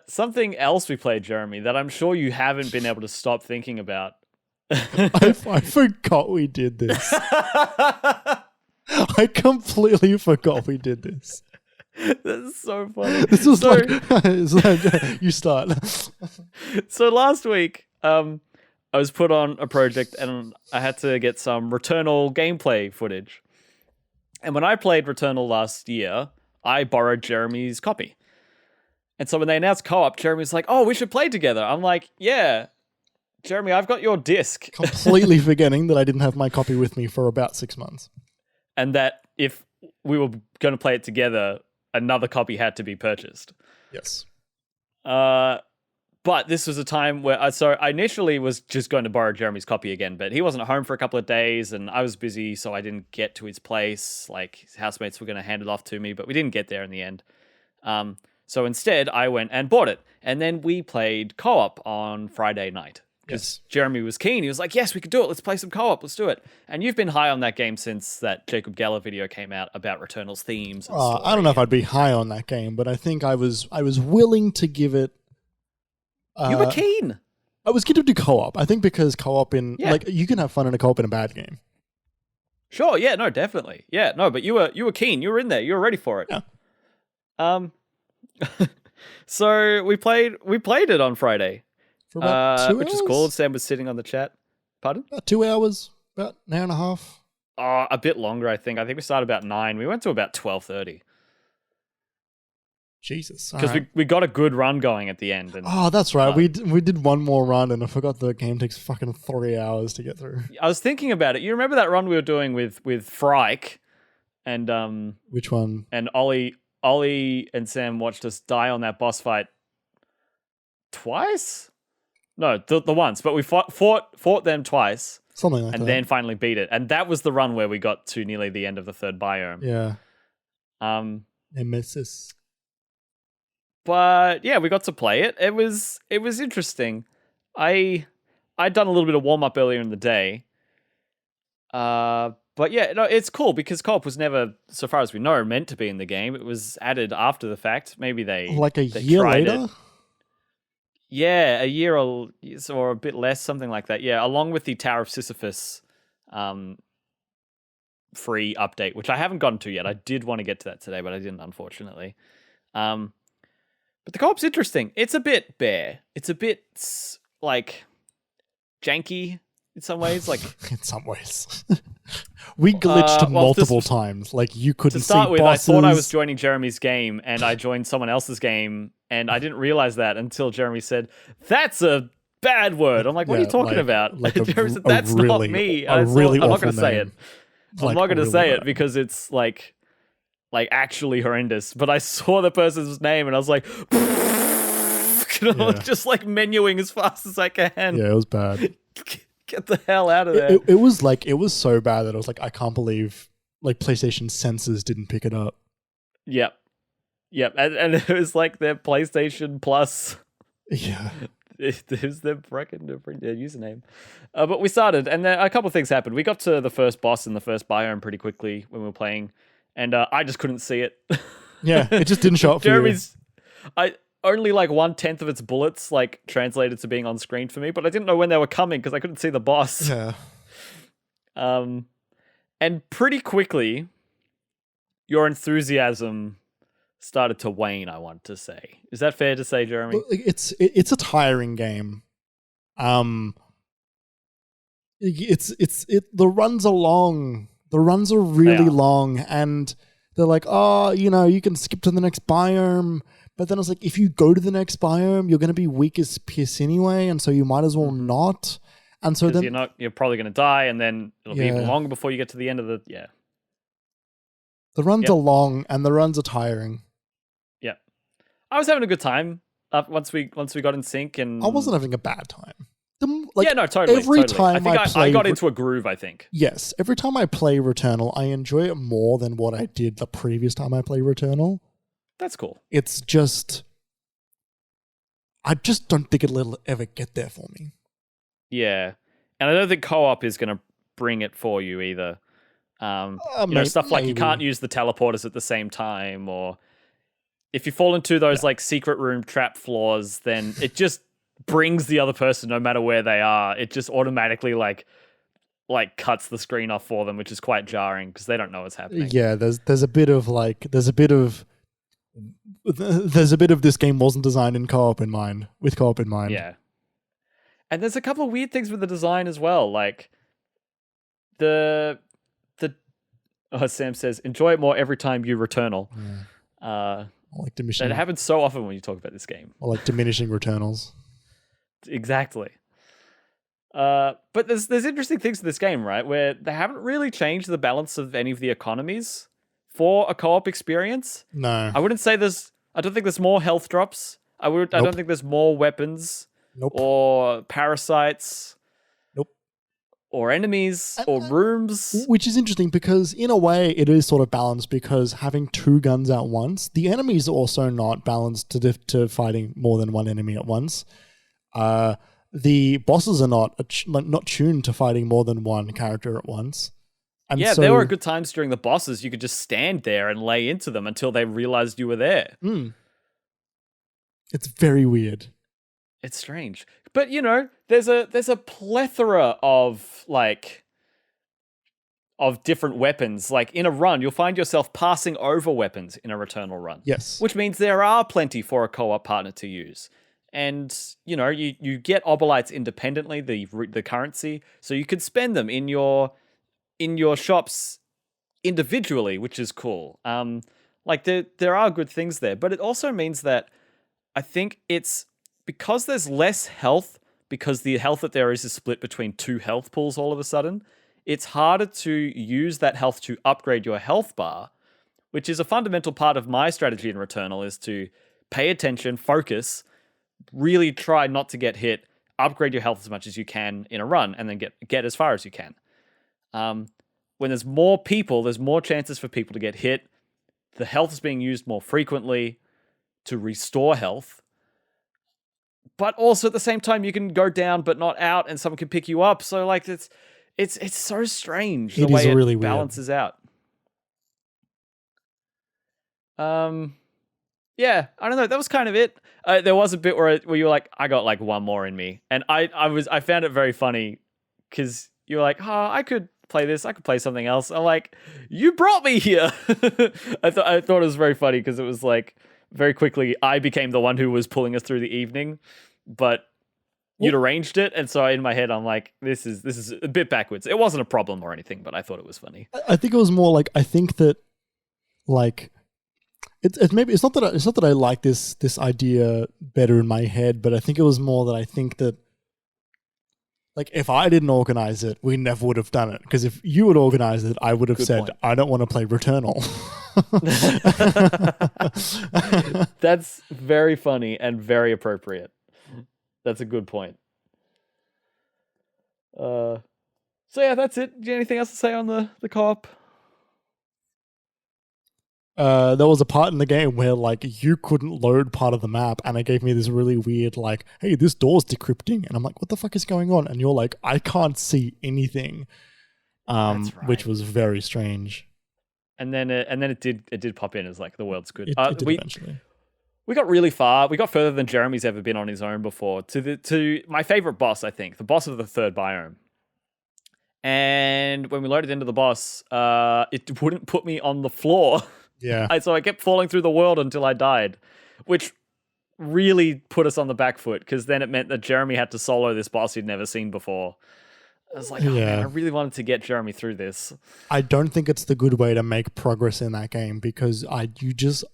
Something else we played, Jeremy, that I'm sure you haven't been able to stop thinking about. I forgot we did this. I completely forgot we did this. That's so funny. This was you start. So last week, I was put on a project and I had to get some Returnal gameplay footage. And when I played Returnal last year, I borrowed Jeremy's copy. And so when they announced co-op, Jeremy's like, "Oh, we should play together." I'm like, "Yeah, Jeremy, I've got your disc." Completely forgetting that I didn't have my copy with me for about 6 months. And that if we were going to play it together, another copy had to be purchased. Yes. But this was a time where I initially was just going to borrow Jeremy's copy again, but he wasn't home for a couple of days and I was busy, so I didn't get to his place. Like, his housemates were going to hand it off to me, but we didn't get there in the end. So instead, I went and bought it. And then we played co-op on Friday night. Because Jeremy was keen. He was like, "Yes, we could do it. Let's play some co-op. Let's do it." And you've been high on that game since that Jacob Geller video came out about Returnal's themes. And I don't know if I'd be high on that game, but I think I was willing to give it. You were keen. I was keen to do co-op. I think because co-op like you can have fun in a co-op in a bad game. Sure. Yeah. No. Definitely. Yeah. No. But you were keen. You were in there. You were ready for it. Yeah. So we played it on Friday. For about 2 hours? Which is cool. Sam was sitting on the chat. Pardon? About 2 hours, about an hour and a half. A bit longer, I think. I think we started about 9. We went to about 12:30. Jesus. Because we got a good run going at the end. And, that's right. We did one more run and I forgot the game takes fucking 3 hours to get through. I was thinking about it. You remember that run we were doing with Frike and Which one? And Ollie and Sam watched us die on that boss fight twice? No, the once, but we fought them twice. Something like that. And then finally beat it. And that was the run where we got to nearly the end of the third biome. Yeah. Nemesis. But yeah, we got to play it. It was interesting. I'd done a little bit of warm up earlier in the day. But yeah, no, it's cool because co-op was never, so far as we know, meant to be in the game. It was added after the fact. Maybe they like a year later. Yeah, a year or a bit less, something like that. Yeah, along with the Tower of Sisyphus free update, which I haven't gotten to yet. I did want to get to that today, but I didn't, unfortunately. But the co-op's interesting. It's a bit bare. It's a bit, like, janky in some ways. Like in some ways. We glitched multiple times. Like, you couldn't see bosses. To start with, I thought I was joining Jeremy's game, and I joined someone else's game, and I didn't realize that until Jeremy said, "That's a bad word." I'm like, "What are you talking about?" Jeremy said, "That's not me." I'm not going to say it. I'm not going to say it because it's like actually horrendous. But I saw the person's name, and I was like, just like menuing as fast as I can. Yeah, it was bad. Get the hell out of there. It was so bad that I was like, I can't believe like PlayStation sensors didn't pick it up. Yep. And it was like their PlayStation Plus. Yeah. It was their freaking username. But we started, and then a couple of things happened. We got to the first boss in the first biome pretty quickly when we were playing, and I just couldn't see it. Yeah, it just didn't show up for Jeremy's, only like 1/10 of its bullets like translated to being on screen for me, but I didn't know when they were coming because I couldn't see the boss. Yeah. And pretty quickly, your enthusiasm started to wane, I want to say. Is that fair to say, Jeremy? It's a tiring game. The runs are long. The runs are really long, and they're like, oh, you can skip to the next biome. But then it's like, if you go to the next biome, you're going to be weak as piss anyway, and so you might as well not. And so then you're probably going to die, and then it'll be even longer before you get to the end of the The runs are long, and the runs are tiring. Yeah, I was having a good time once we got in sync, and I wasn't having a bad time. Totally. Every time I got into a groove, I think. Yes, every time I play Returnal, I enjoy it more than what I did the previous time I played Returnal. That's cool. It's just, I just don't think it'll ever get there for me. Yeah, and I don't think co-op is going to bring it for you either. Stuff like you can't use the teleporters at the same time, or If you fall into those like secret room trap floors, then it just brings the other person no matter where they are. It just automatically like cuts the screen off for them, which is quite jarring because they don't know what's happening. Yeah, there's a bit of this game wasn't designed with co-op in mind. Yeah. And there's a couple of weird things with the design as well. Like Sam says, enjoy it more every time you Returnal. I like diminishing. It happens so often when you talk about this game. I like diminishing Returnals. Exactly. But there's interesting things in this game, right? Where they haven't really changed the balance of any of the economies for a co-op experience. No. I wouldn't say I don't think there's more health drops. I don't think there's more weapons. Nope. Or parasites. Nope. Or enemies or rooms. Which is interesting because in a way it is sort of balanced because having two guns at once, the enemies are also not balanced to fighting more than one enemy at once. The bosses are not tuned to fighting more than one character at once. And yeah, there were good times during the bosses you could just stand there and lay into them until they realized you were there. It's very weird. It's strange. But, there's a plethora of different weapons. Like, in a run, you'll find yourself passing over weapons in a Returnal run. Yes. Which means there are plenty for a co-op partner to use. And, you get obolites independently, the currency, so you could spend them in your shops individually, which is cool. There are good things there, but it also means that I think it's because there's less health, because the health that there is split between two health pools all of a sudden, it's harder to use that health to upgrade your health bar, which is a fundamental part of my strategy in Returnal, is to pay attention, focus, really try not to get hit, upgrade your health as much as you can in a run, and then get as far as you can. When there's more people, there's more chances for people to get hit. The health is being used more frequently to restore health. But also at the same time, you can go down but not out, and someone can pick you up. So it's so strange the way it balances out. Yeah, I don't know. That was kind of it. There was a bit where you were like, I got like one more in me, and I found it very funny because you were like, oh, I could play this. I could play something else. I'm like, you brought me here. I thought it was very funny because it was like very quickly I became the one who was pulling us through the evening, but you'd arranged it, and so in my head I'm like, this is a bit backwards. It wasn't a problem or anything, but I thought it was funny. I think it was more like, I think that like it's not that I like this idea better in my head, but I think it was more that I think that like if I didn't organize it, we never would have done it. Because if you had organized it, I would have said, point. I don't want to play Returnal. That's very funny and very appropriate. That's a good point. So yeah, that's it. Do you have anything else to say on the co-op? There was a part in the game where like you couldn't load part of the map, and it gave me this really weird like, hey, this door's decrypting, and I'm like, what the fuck is going on? And you're like, I can't see anything, That's right. Which was very strange. And then it did pop in as like the world's good. It did eventually. We got really far. We got further than Jeremy's ever been on his own before. To my favorite boss, I think, the boss of the third biome. And when we loaded into the boss, it wouldn't put me on the floor. Yeah. So I kept falling through the world until I died, which really put us on the back foot, because then it meant that Jeremy had to solo this boss he'd never seen before. I was like, oh man, I really wanted to get Jeremy through this. I don't think it's the good way to make progress in that game, because you just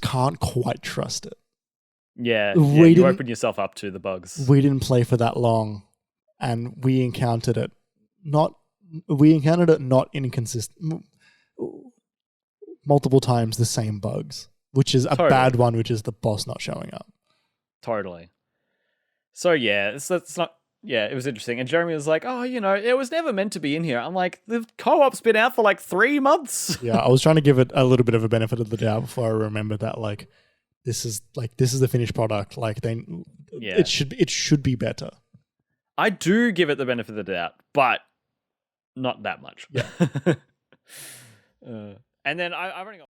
can't quite trust it. Yeah, you open yourself up to the bugs. We didn't play for that long, and we encountered it not inconsistent, multiple times the same bugs, which is a bad one, which is the boss not showing up. Totally. So yeah, it's not. Yeah, it was interesting. And Jeremy was like, oh, it was never meant to be in here. I'm like, the co-op's been out for like 3 months. Yeah, I was trying to give it a little bit of a benefit of the doubt before I remembered that like this is the finished product. Like it should be better. I do give it the benefit of the doubt, but not that much. Yeah. And then I've only got